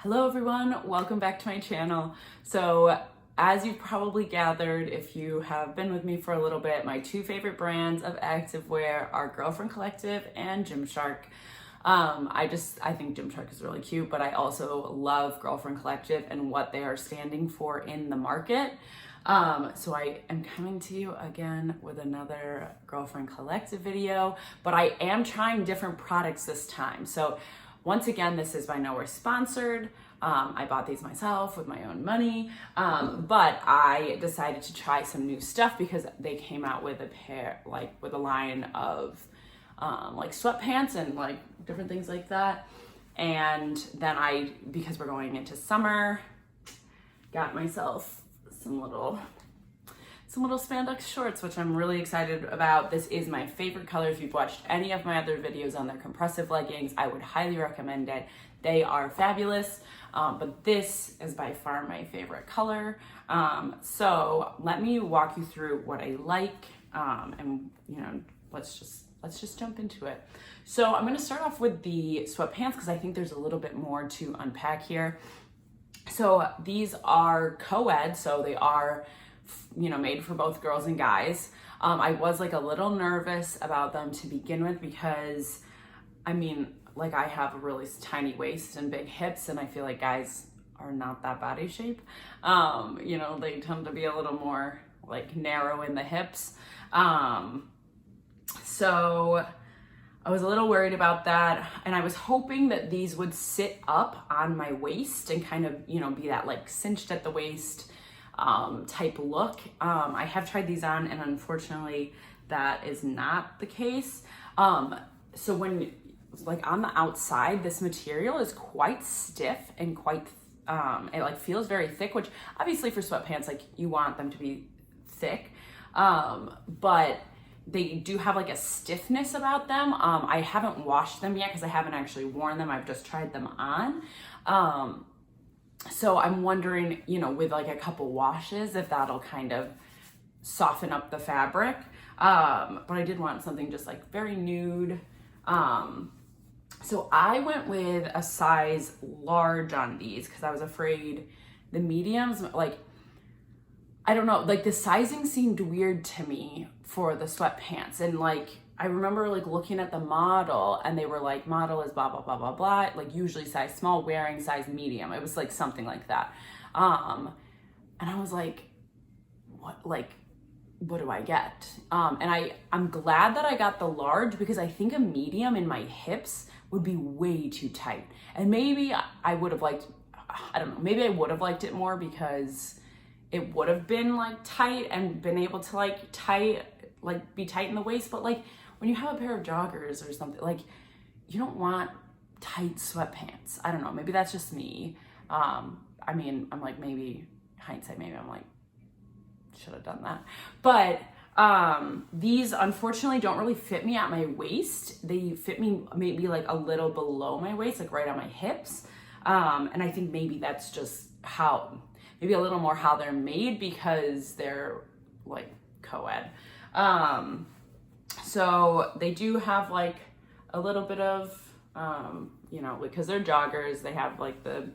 Hello everyone, welcome back to my channel. So as you've probably gathered, if you have been with me for a little bit, my two favorite brands of activewear are Girlfriend Collective and Gymshark. I think Gymshark is really cute, but I also love Girlfriend Collective and what they are standing for in the market. So I am coming to you again with another Girlfriend Collective video, but I am trying different products this time. So once again, this is by nowhere sponsored. I bought these myself with my own money, but I decided to try some new stuff because they came out with a line of like sweatpants and like different things like that. And then because we're going into summer, got myself some little spandex shorts, which I'm really excited about. This is my favorite color. If you've watched any of my other videos on their compressive leggings, I would highly recommend it. They are fabulous, but this is by far my favorite color. So let me walk you through what I like, and let's just jump into it. So I'm gonna start off with the sweatpants because I think there's a little bit more to unpack here. So these are co-ed, so they are made for both girls and guys. I was like a little nervous about them to begin with because I have a really tiny waist and big hips, and I feel like guys are not that body shape. They tend to be a little more like narrow in the hips. So I was a little worried about that, and I was hoping that these would sit up on my waist and kind of, be that like cinched at the waist type look. I have tried these on, and unfortunately that is not the case. So when like on the outside, this material is quite stiff and quite it like feels very thick, which obviously for sweatpants, like you want them to be thick, but they do have like a stiffness about them. I haven't washed them yet because I haven't actually worn them. I've just tried them on. So I'm wondering, with like a couple washes, if that'll kind of soften up the fabric. But I did want something just like very nude. So I went with a size large on these because I was afraid the mediums, I don't know, like the sizing seemed weird to me for the sweatpants. And I remember looking at the model and they were like, model is blah, blah, blah, blah, blah. Like usually size small, wearing size medium. It was like something like that. And I was like, what do I get? And I'm glad that I got the large because I think a medium in my hips would be way too tight. And maybe I would have liked, I don't know, maybe I would have liked it more because it would have been tight and been able to be tight in the waist. But when you have a pair of joggers or something, you don't want tight sweatpants. I don't know, maybe that's just me. I'm maybe hindsight, maybe I'm should have done that. But these unfortunately don't really fit me at my waist. They fit me maybe a little below my waist, right on my hips. And I think maybe that's just maybe a little more how they're made because they're co-ed. So they do have a little bit of, because they're joggers, they have the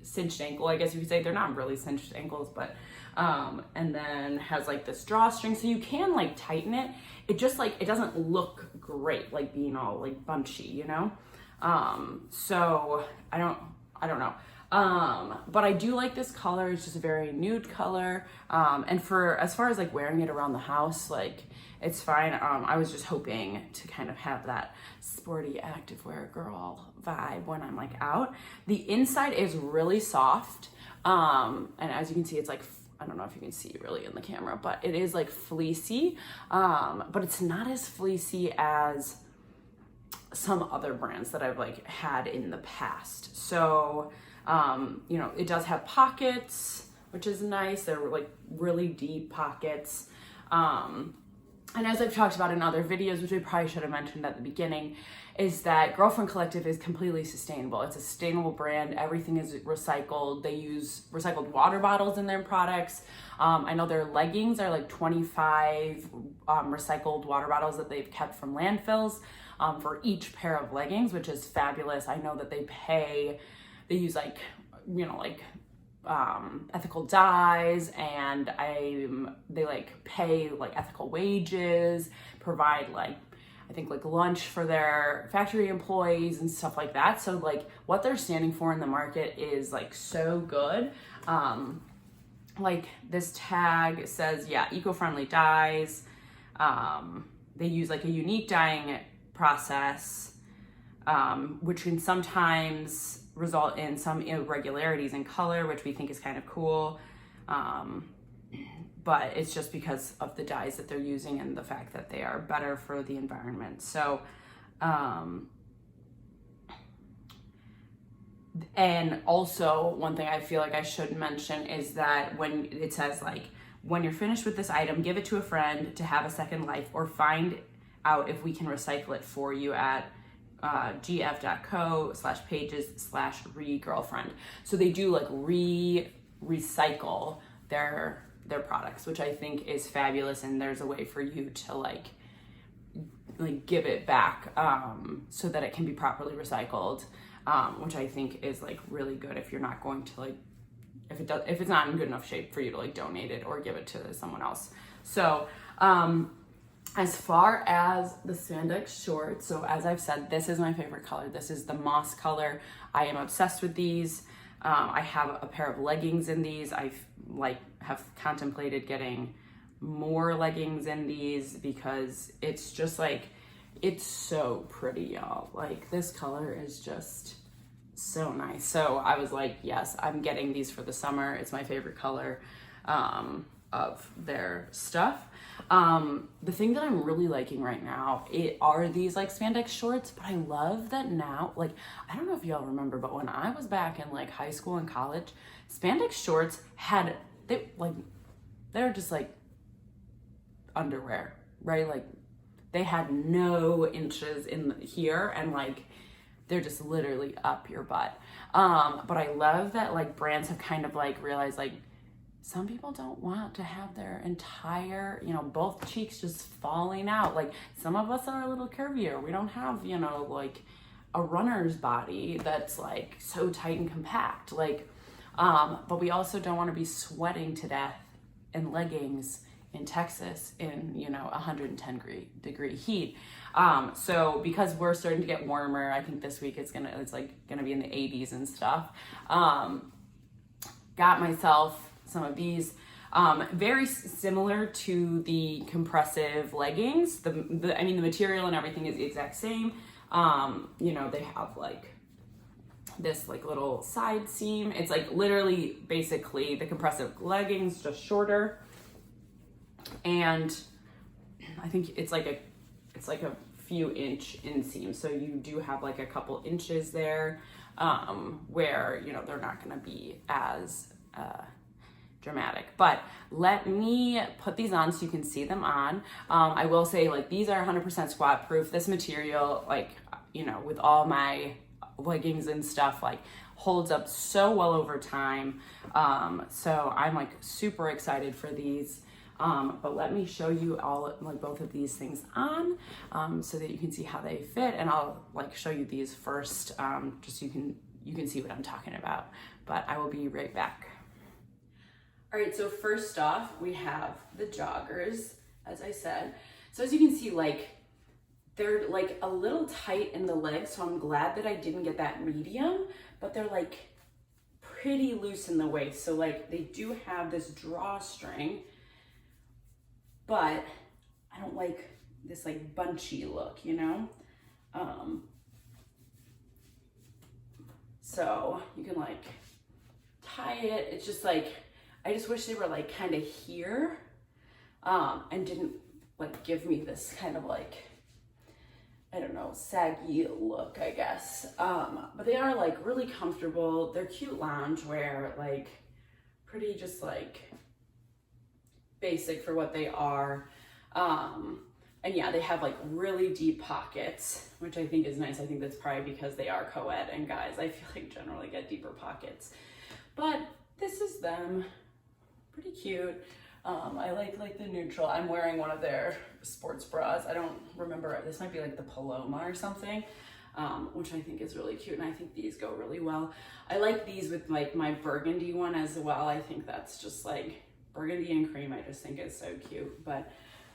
cinched ankle, I guess you could say. They're not really cinched ankles, but, and then has this drawstring, so you can tighten it. It just it doesn't look great, being all bunchy, so I don't know. But I do like this color. It's just a very nude color. And as far as wearing it around the house, it's fine. I was just hoping to kind of have that sporty activewear girl vibe when I'm out. The inside is really soft. And as you can see, it's I don't know if you can see really in the camera, but it is fleecy. But it's not as fleecy as some other brands that I've had in the past. So, it does have pockets, which is nice. They're really deep pockets. And as I've talked about in other videos, which I probably should have mentioned at the beginning, is that Girlfriend Collective is completely sustainable. It's a sustainable brand. Everything is recycled. They use recycled water bottles in their products. I know their leggings are like 25 recycled water bottles that they've kept from landfills for each pair of leggings, which is fabulous. I know that they use like, you know, like ethical dyes, and they like pay like ethical wages, provide like, I think like lunch for their factory employees and stuff like that. So like what they're standing for in the market is like so good. Like this tag says, yeah, eco-friendly dyes. They use like a unique dyeing process, which can sometimes result in some irregularities in color, which we think is kind of cool. But it's just because of the dyes that they're using and the fact that they are better for the environment. So, and also one thing I feel like I should mention is that when it says like, when you're finished with this item, give it to a friend to have a second life, or find out if we can recycle it for you at gf.co/pages/re-girlfriend. So they do like recycle their products, which I think is fabulous. And there's a way for you to like give it back so that it can be properly recycled, which I think is like really good if you're not going to like, if it's not in good enough shape for you to like donate it or give it to someone else. So as far as the spandex shorts, so as I've said, this is my favorite color. This is the moss color. I am obsessed with these. I have a pair of leggings in these. I've have contemplated getting more leggings in these because it's just like, it's so pretty, y'all. Like this color is just so nice. So I was like, yes, I'm getting these for the summer. It's my favorite color of their stuff. The thing that I'm really liking right now are these like spandex shorts, but I love that now, like, I don't know if y'all remember, but when I was back in like high school and college, spandex shorts they're just like underwear, right? Like they had no inches in here, and like they're just literally up your butt. But I love that like brands have kind of like realized like some people don't want to have their entire, you know, both cheeks just falling out. Like some of us are a little curvier. We don't have, you know, like a runner's body that's like so tight and compact. Like, but we also don't want to be sweating to death in leggings in Texas in, you know, 110 degree heat. So because we're starting to get warmer, I think this week it's gonna be in the 80s and stuff. Got myself some of these, very similar to the compressive leggings. The material and everything is the exact same. You know, they have like this like little side seam. It's like literally basically the compressive leggings, just shorter. And I think it's like a few inch inseam. So you do have like a couple inches there, where, you know, they're not gonna be as, dramatic. But let me put these on so you can see them on. I will say, like, these are 100% squat proof. This material, like, you know, with all my leggings and stuff, like holds up so well over time. So I'm like super excited for these. But let me show you all, like, both of these things on, so that you can see how they fit, and I'll like show you these first, just so you can see what I'm talking about. But I will be right back. All right, so first off, we have the joggers, as I said. So as you can see, like, they're like a little tight in the legs, so I'm glad that I didn't get that medium, but they're like pretty loose in the waist. So like they do have this drawstring, but I don't like this like bunchy look, you know? So you can like tie it. It's just like, I just wish they were like kind of here, and didn't like give me this kind of like, I don't know, saggy look, I guess. But they are like really comfortable. They're cute loungewear, like pretty just like basic for what they are. And yeah, they have like really deep pockets, which I think is nice. I think that's probably because they are co-ed, and guys, I feel like generally get deeper pockets. But this is them, pretty cute. I like the neutral. I'm wearing one of their sports bras. I don't remember, this might be like the Paloma or something, which I think is really cute. And I think these go really well. I like these with like my burgundy one as well. I think that's just like burgundy and cream. I just think it's so cute. But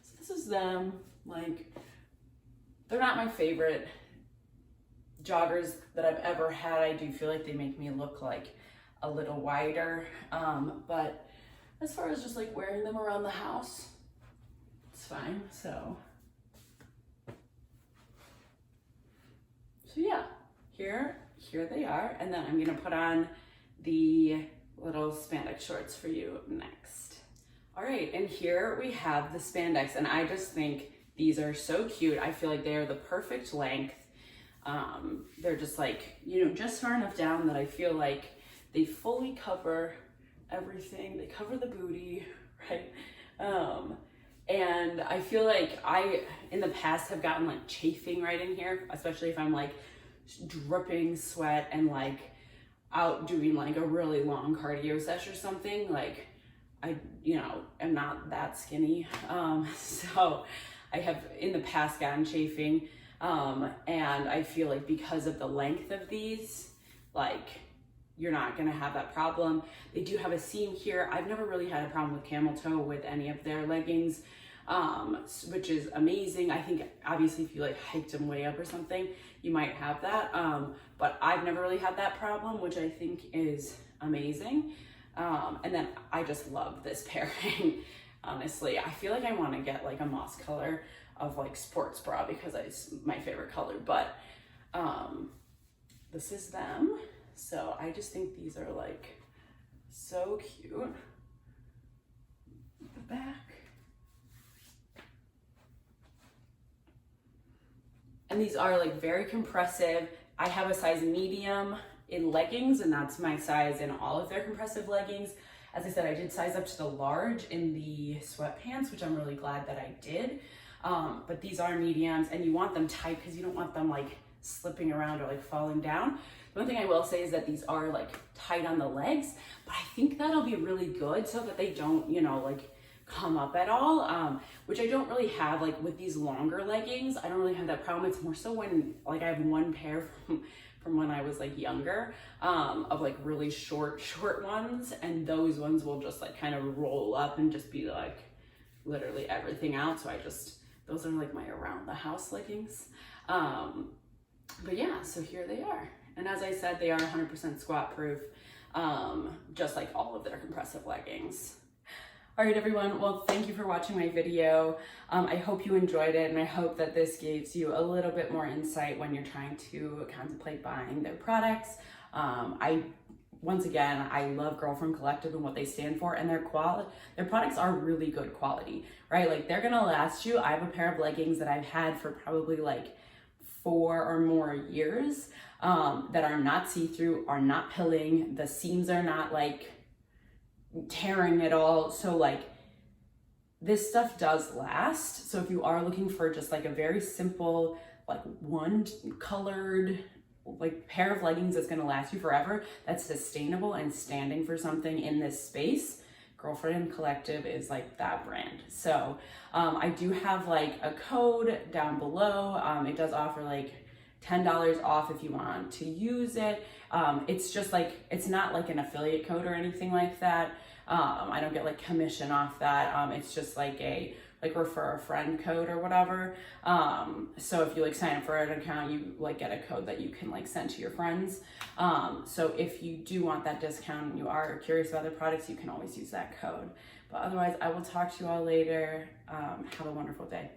so this is them. Like, they're not my favorite joggers that I've ever had. I do feel like they make me look like a little wider. But as far as just like wearing them around the house, it's fine. So yeah, here they are. And then I'm gonna put on the little spandex shorts for you next. All right, and here we have the spandex, and I just think these are so cute. I feel like they are the perfect length. They're just like, you know, just far enough down that I feel like they fully cover everything. They cover the booty, right? And I feel like I, in the past, have gotten like chafing right in here, especially if I'm like dripping sweat and like out doing like a really long cardio session or something. Like, I, you know, am not that skinny. So I have in the past gotten chafing. And I feel like because of the length of these, like, you're not gonna have that problem. They do have a seam here. I've never really had a problem with camel toe with any of their leggings, which is amazing. I think obviously if you like hiked them way up or something, you might have that. But I've never really had that problem, which I think is amazing. And then I just love this pairing. Honestly, I feel like I wanna get like a moss color of like sports bra because it's my favorite color, but this is them. So I just think these are like so cute. The back. And these are like very compressive. I have a size medium in leggings, and that's my size in all of their compressive leggings. As I said, I did size up to the large in the sweatpants, which I'm really glad that I did. But these are mediums, and you want them tight because you don't want them like slipping around or like falling down. The one thing I will say is that these are like tight on the legs, but I think that'll be really good so that they don't, you know, like come up at all, which I don't really have like with these longer leggings. I don't really have that problem. It's more so when like I have one pair from when I was like younger, of like really short ones, and those ones will just like kind of roll up and just be like literally everything out. So those are like my around the house leggings. But yeah, so here they are. And as I said, they are 100% squat proof, just like all of their compressive leggings. All right, everyone. Well, thank you for watching my video. I hope you enjoyed it, and I hope that this gives you a little bit more insight when you're trying to contemplate buying their products. Once again, I love Girlfriend Collective and what they stand for, and their products are really good quality, right? Like, they're gonna last you. I have a pair of leggings that I've had for probably like 4 or more years, that are not see-through, are not pilling. The seams are not like tearing at all. So like, this stuff does last. So if you are looking for just like a very simple, like one colored like pair of leggings that's going to last you forever, that's sustainable and standing for something in this space, Girlfriend Collective is like that brand. So I do have like a code down below. It does offer like $10 off if you want to use it. It's just like, it's not like an affiliate code or anything like that. I don't get like commission off that. It's just like a refer a friend code or whatever. So if you like sign up for an account, you like get a code that you can like send to your friends. So if you do want that discount and you are curious about the products, you can always use that code. But otherwise, I will talk to you all later. Have a wonderful day.